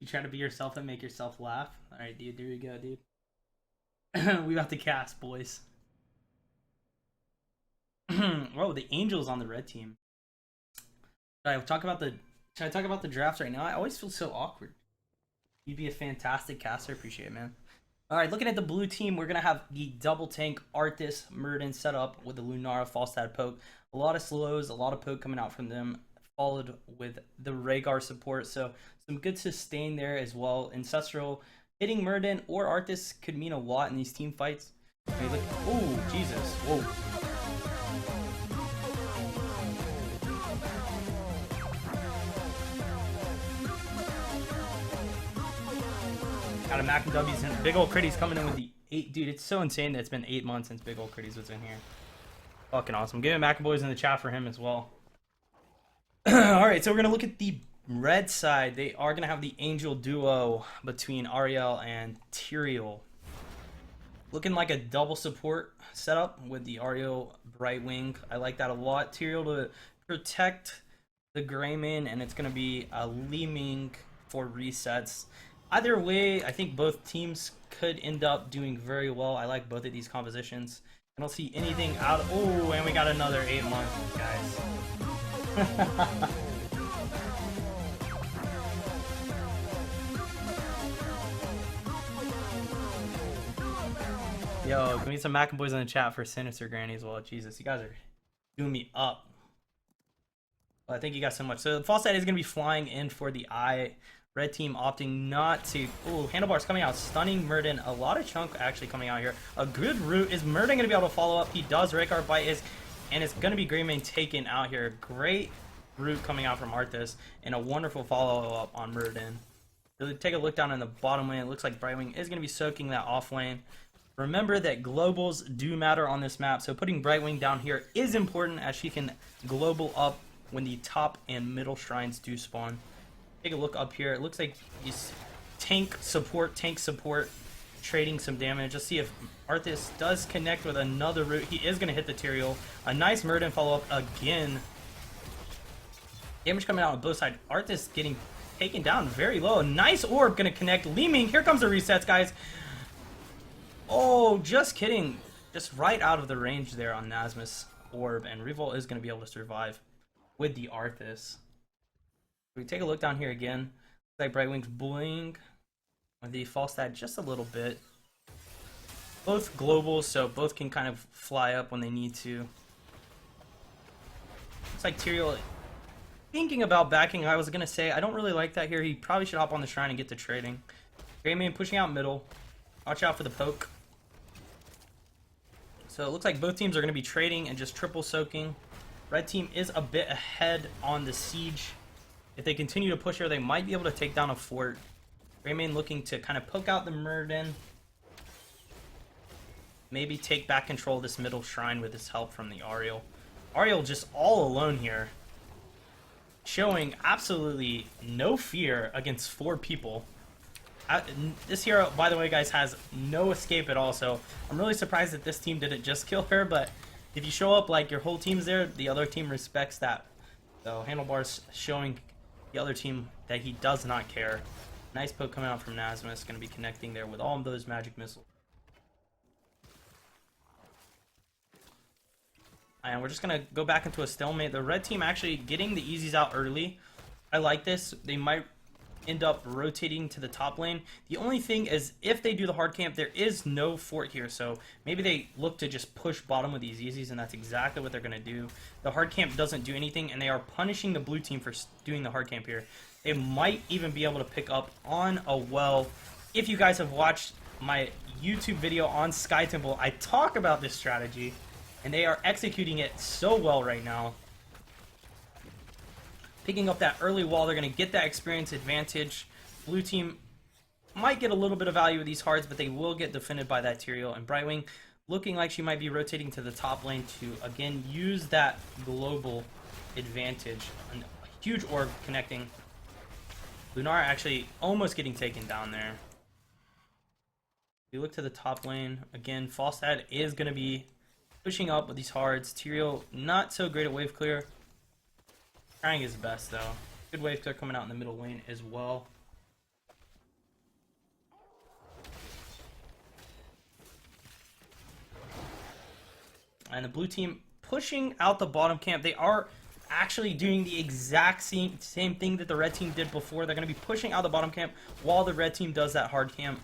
You try to be yourself and make yourself laugh. All right, dude. There you go, dude. We got the cast, boys. Whoa, the Angels on the red team. Should I talk about the? Should I talk about the drafts right now? I always feel so awkward. You'd be a fantastic caster. Appreciate it, man. All right, looking at the blue team, we're gonna have the double tank Arthas Murden set up with the Lunara Falstad poke. A lot of slows, a lot of poke coming out from them, followed with the Rhaegar support. So some good sustain there as well. Ancestral hitting Murden or Arthas could mean a lot in these team fights. Okay, look. Oh, Jesus. Whoa. Got a Mac and W's and Big Ol' Critty's coming in with the 8. Dude, it's so insane that it's been 8 months since Big Ol' Critty's was in here. Fucking awesome. Giving Mac and Boys in the chat for him as well. Alright, so we're going to look at the red side. They are going to have the Angel duo between Ariel and Tyrael. Looking like a double support setup with the Ariel Brightwing. I like that a lot. Tyrael to protect the Greymane, and it's going to be a Li Ming for resets. Either way, I think both teams could end up doing very well. I like both of these compositions. I don't see anything out of... Oh, and we got another 8 months, guys. Yo, give me some Mac and Boys in the chat for Sinister Granny as well. Jesus, you guys are doing me up. Well, thank you guys so much. So the false side is going to be flying in for the eye. Red team opting not to. Ooh, handlebars coming out, stunning Murden. A lot of chunk actually coming out here. A good root. Is Murden going to be able to follow up? He does. Rhaegar bite and it's going to be Greymane taken out here. Great root coming out from Arthas and a wonderful follow up on Murden. So take a look down in the bottom lane. It looks like Brightwing is going to be soaking that off lane. Remember that globals do matter on this map, so putting Brightwing down here is important as she can global up when the top and middle shrines do spawn. Take a look up here. It looks like he's tank support, trading some damage. Let's see if Arthas does connect with another root. He is going to hit the Tyrael. A nice Murden follow-up again. Damage coming out on both sides. Arthas getting taken down very low. A nice orb going to connect. Li Ming, here comes the resets, guys. Oh, just kidding. Just right out of the range there on Nasmus orb. And Revolt is going to be able to survive with the Arthas. We take a look down here again. Looks like Brightwing's bullying with the false stat just a little bit. Both global, so both can kind of fly up when they need to. Looks like Tyrael thinking about backing. I was gonna say I don't really like that here. He probably should hop on the shrine and get to trading. Greymane pushing out middle. Watch out for the poke. So it looks like both teams are gonna be trading and just triple soaking. Red team is a bit ahead on the siege. If they continue to push her, they might be able to take down a fort. Greymane looking to kind of poke out the Murden. Maybe take back control of this middle shrine with his help from the Ariel. Ariel just all alone here. Showing absolutely no fear against 4 people. This hero, by the way, guys, has no escape at all. So I'm really surprised that this team didn't just kill her. But if you show up like your whole team's there, the other team respects that. So Handlebars showing the other team that he does not care. Nice poke coming out from Nasmus. Going to be connecting there with all of those magic missiles. And we're just going to go back into a stalemate. The red team actually getting the easies out early. I like this. They might end up rotating to the top lane. The only thing is if they do the hard camp, there is no fort here. So maybe they look to just push bottom with these easies, and that's exactly what they're going to do. The hard camp doesn't do anything, and they are punishing the blue team for doing the hard camp here. They might even be able to pick up on a well. If you guys have watched my YouTube video on Sky Temple, I talk about this strategy, and they are executing it so well right now. Picking up that early wall, they're going to get that experience advantage. Blue team might get a little bit of value with these hards, but they will get defended by that Tyrael. And Brightwing looking like she might be rotating to the top lane to, again, use that global advantage. A huge orb connecting. Lunara actually almost getting taken down there. We look to the top lane. Again, Falstad is going to be pushing up with these hards. Tyrael not so great at wave clear. Trying his best though. Good wave clear coming out in the middle lane as well. And the blue team pushing out the bottom camp. They are actually doing the exact same thing that the red team did before. They're going to be pushing out the bottom camp while the red team does that hard camp.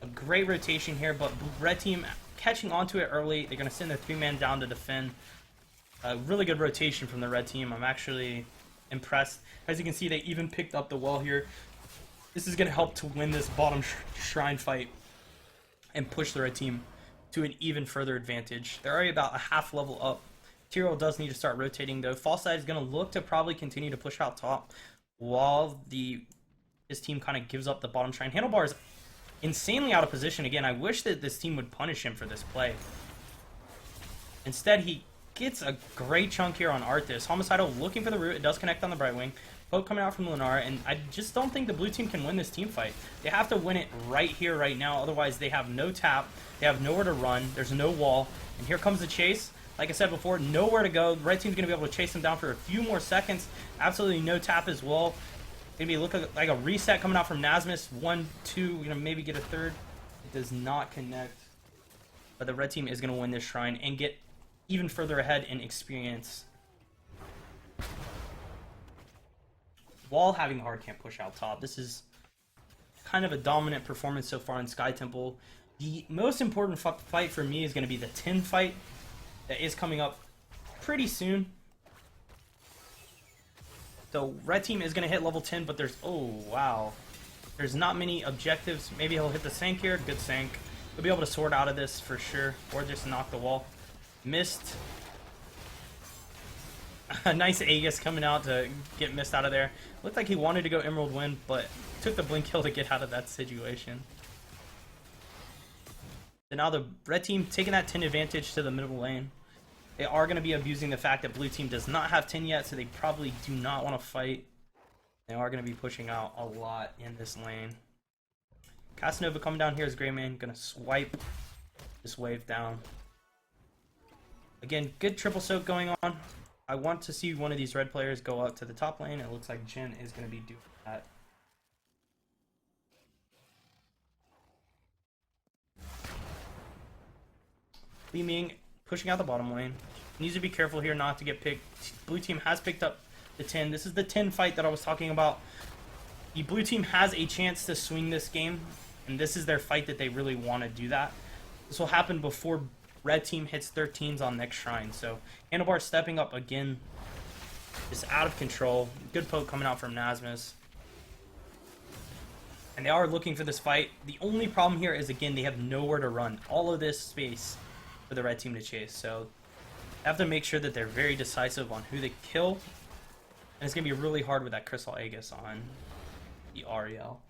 A great rotation here, but red team catching onto it early. They're going to send their 3-man down to defend. A really good rotation from the red team. I'm actually impressed. As you can see, they even picked up the wall here. This is going to help to win this bottom shrine fight and push the red team to an even further advantage. They're already about a half level up. Tyrell does need to start rotating though. False side is going to look to probably continue to push out top while his team kind of gives up the bottom shrine. Handlebar is insanely out of position again. I wish that this team would punish him for this play. Instead, he gets a great chunk here on Arthas. Homicidal looking for the root. It does connect on the Brightwing. Poke coming out from Lunara, and I just don't think the blue team can win this team fight. They have to win it right here, right now. Otherwise, they have no tap. They have nowhere to run. There's no wall. And here comes the chase. Like I said before, nowhere to go. The red team's going to be able to chase them down for a few more seconds. Absolutely no tap as well. Going to be looking like a reset coming out from Nasmus. 1, 2, going to maybe get a third. It does not connect. But the red team is going to win this shrine and get even further ahead in experience, while having hard camp push out top. This is kind of a dominant performance so far in Sky Temple. The most important fight for me is going to be the 10 fight that is coming up pretty soon. The red team is going to hit level 10, but there's, oh wow, there's not many objectives. Maybe he'll hit the Sank here. Good Sank. He'll be able to sword out of this for sure, or just knock the wall. Missed. A nice Aegis coming out to get missed out of there. Looked like he wanted to go Emerald Wind, but took the blink kill to get out of that situation. So now the red team taking that 10 advantage to the middle lane. They are going to be abusing the fact that blue team does not have 10 yet, so they probably do not want to fight. They are going to be pushing out a lot in this lane. Casanova coming down here as Greymane, going to swipe this wave down. Again, good triple soak going on. I want to see one of these red players go up to the top lane. It looks like Jin is going to be doing that. Li Ming pushing out the bottom lane. Needs to be careful here not to get picked. Blue team has picked up the 10. This is the 10 fight that I was talking about. The blue team has a chance to swing this game, and this is their fight that they really want to do that. This will happen before red team hits 13s on next shrine. So Handlebar stepping up again. Just out of control. Good poke coming out from Nasmus. And they are looking for this fight. The only problem here is, again, they have nowhere to run. All of this space for the red team to chase. So they have to make sure that they're very decisive on who they kill. And it's going to be really hard with that Crystal Aegis on the Ariel.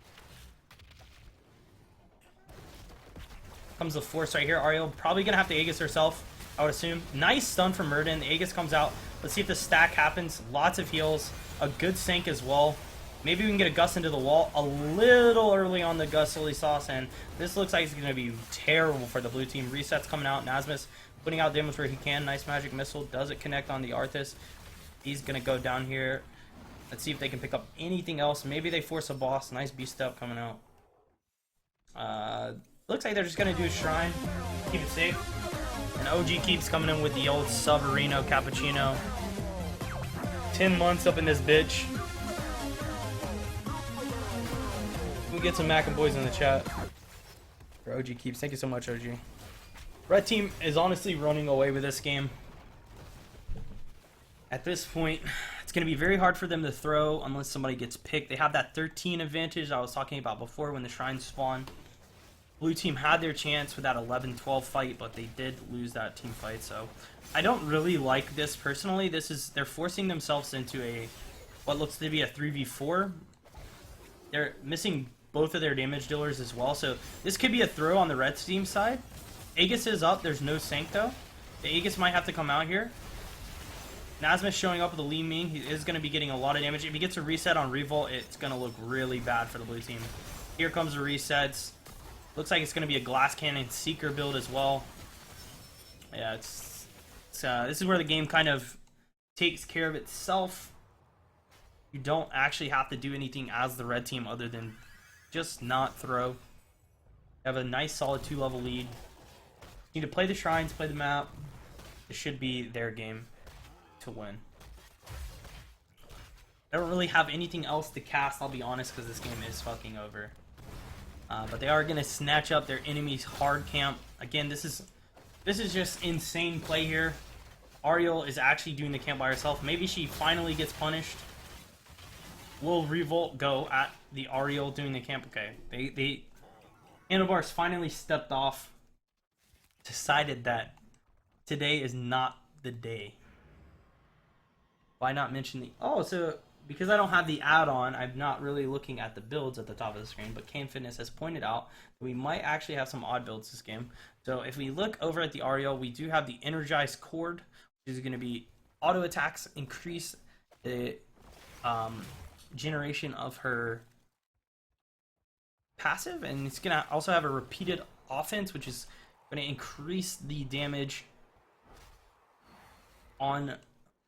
Comes the force right here. Ariel probably going to have to Aegis herself, I would assume. Nice stun from Murden. The Aegis comes out. Let's see if the stack happens. Lots of heals. A good sync as well. Maybe we can get a Gust into the wall a little early on the Gust Lily Sauce, and this looks like it's going to be terrible for the blue team. Resets coming out. Nasmus putting out damage where he can. Nice magic missile. Does it connect on the Arthas? He's going to go down here. Let's see if they can pick up anything else. Maybe they force a boss. Nice beast step coming out. Looks like they're just going to do a shrine. Keep it safe. And OG keeps coming in with the old Severino Cappuccino. 10 months up in this bitch. We get some Mac and boys in the chat for OG keeps. Thank you so much, OG. Red team is honestly running away with this game. At this point, it's going to be very hard for them to throw unless somebody gets picked. They have that 13 advantage I was talking about before when the shrines spawn. Blue team had their chance with that 11-12 fight, but they did lose that team fight. So I don't really like this personally. They're forcing themselves into what looks to be a 3v4. They're missing both of their damage dealers as well, so this could be a throw on the red team side. Aegis is up. There's no Sank though. The Aegis might have to come out here. Nasmus showing up with the Li Ming. He is going to be getting a lot of damage. If he gets a reset on Revolt, it's going to look really bad for the blue team. Here comes the resets. Looks like it's going to be a Glass Cannon Seeker build as well. Yeah, this is where the game kind of takes care of itself. You don't actually have to do anything as the red team other than just not throw. You have a nice solid 2-level lead. You need to play the shrines, play the map. It should be their game to win. I don't really have anything else to cast, I'll be honest, because this game is fucking over. But they are going to snatch up their enemy's hard camp. Again, this is just insane play here. Ariel is actually doing the camp by herself. Maybe she finally gets punished. Will Revolt go at the Ariel doing the camp? Okay, they Handlebars finally stepped off. Decided that today is not the day. Why not mention the... Oh, so because I don't have the add-on, I'm not really looking at the builds at the top of the screen, but Kane Fitness has pointed out that we might actually have some odd builds this game. So if we look over at the Ariel, we do have the Energized Cord, which is going to be auto attacks, increase the generation of her passive, and it's going to also have a repeated offense, which is going to increase the damage on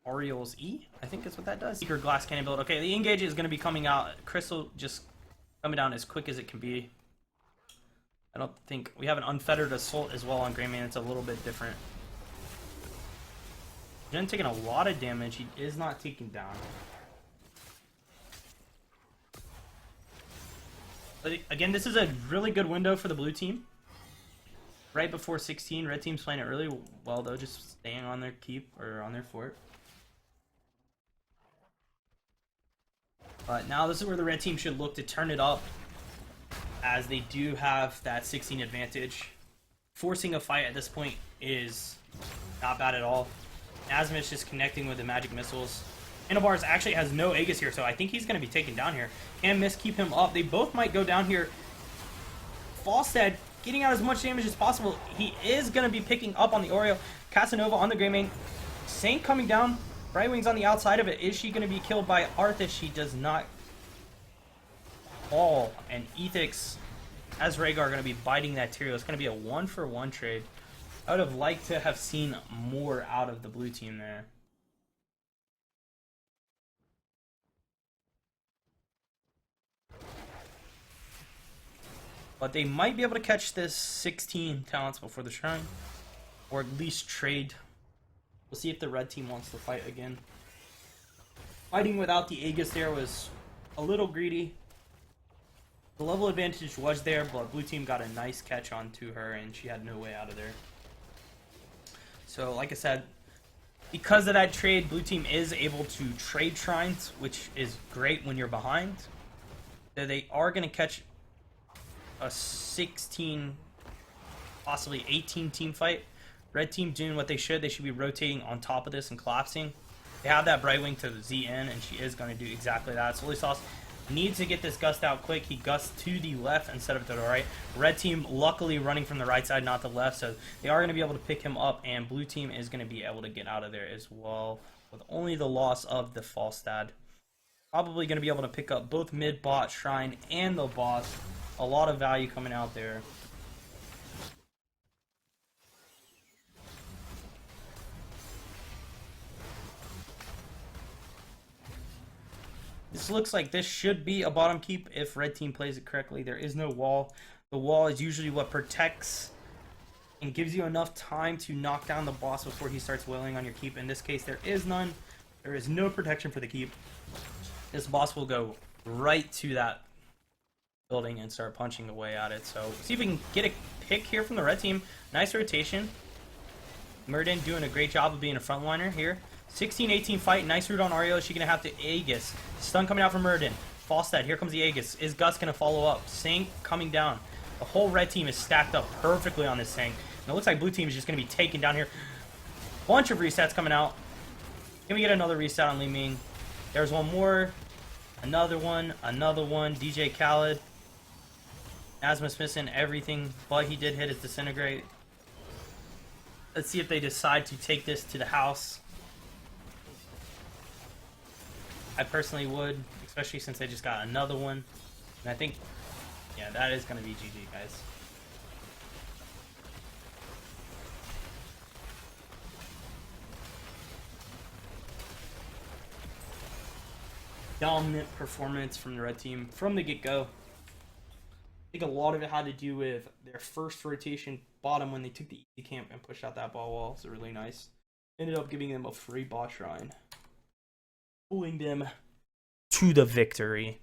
Ariel's E, I think is what that does. Secret glass cannon build. Okay, the engage is going to be coming out. Crystal just coming down as quick as it can be. I don't think we have an unfettered assault as well on Greyman. It's a little bit different. Jen taking a lot of damage. He is not taken down. But again, this is a really good window for the blue team. Right before 16, red team's playing it really well though, just staying on their keep or on their fort. But now this is where the red team should look to turn it up, as they do have that 16 advantage. Forcing a fight at this point is not bad at all. Azimuth's just connecting with the magic missiles. Handlebars actually has no Aegis here, so I think he's going to be taken down here. Can Miss keep him up? They both might go down here. Falstead getting out as much damage as possible. He is going to be picking up on the Oreo. Casanova on the Greymane. Saint coming down. Brightwing's on the outside of it. Is she going to be killed by Arthas? She does not fall. And Ethix as Rhaegar are going to be biting that Tyrael. It's going to be a 1-for-1 trade. I would have liked to have seen more out of the blue team there. But they might be able to catch this 16 talents before the shrine. Or at least trade. We'll see if the red team wants to fight again. Fighting without the Aegis there was a little greedy. The level advantage was there, but blue team got a nice catch onto her and she had no way out of there. So like I said, because of that trade, blue team is able to trade shrines, which is great when you're behind. So they are going to catch a 16, possibly 18 team fight. Red team doing what they should. They should be rotating on top of this and collapsing. They have that Brightwing to ZN, and she is going to do exactly that. Soy Sauce needs to get this gust out quick. He gusts to the left instead of to the right. Red team luckily running from the right side, not the left, so they are going to be able to pick him up, and blue team is going to be able to get out of there as well with only the loss of the Falstad. Probably going to be able to pick up both mid, bot, shrine, and the boss. A lot of value coming out there. This looks like this should be a bottom keep if red team plays it correctly. There is no wall. The wall is usually what protects and gives you enough time to knock down the boss before he starts wailing on your keep. In this case, there is none. There is no protection for the keep. This boss will go right to that building and start punching away at it. So see if we can get a pick here from the red team. Nice rotation. Murden doing a great job of being a frontliner here. 16-18 fight. Nice root on Ariel. Is she going to have to Aegis? Stun coming out from Murden. Falstad. Here comes the Aegis. Is Gus going to follow up? Sank coming down. The whole red team is stacked up perfectly on this Sank. And it looks like blue team is just going to be taken down here. Bunch of resets coming out. Can we get another reset on Li Ming? There's one more. Another one. Another one. DJ Khaled. Asmus missing everything, but he did hit his Disintegrate. Let's see if they decide to take this to the house. I personally would, especially since they just got another one. And I think, yeah, that is going to be GG, guys. Dominant performance from the red team from the get-go. I think a lot of it had to do with their first rotation bottom when they took the easy camp and pushed out that ball wall. It's really nice. Ended up giving them a free boss shrine. Pulling them to the victory.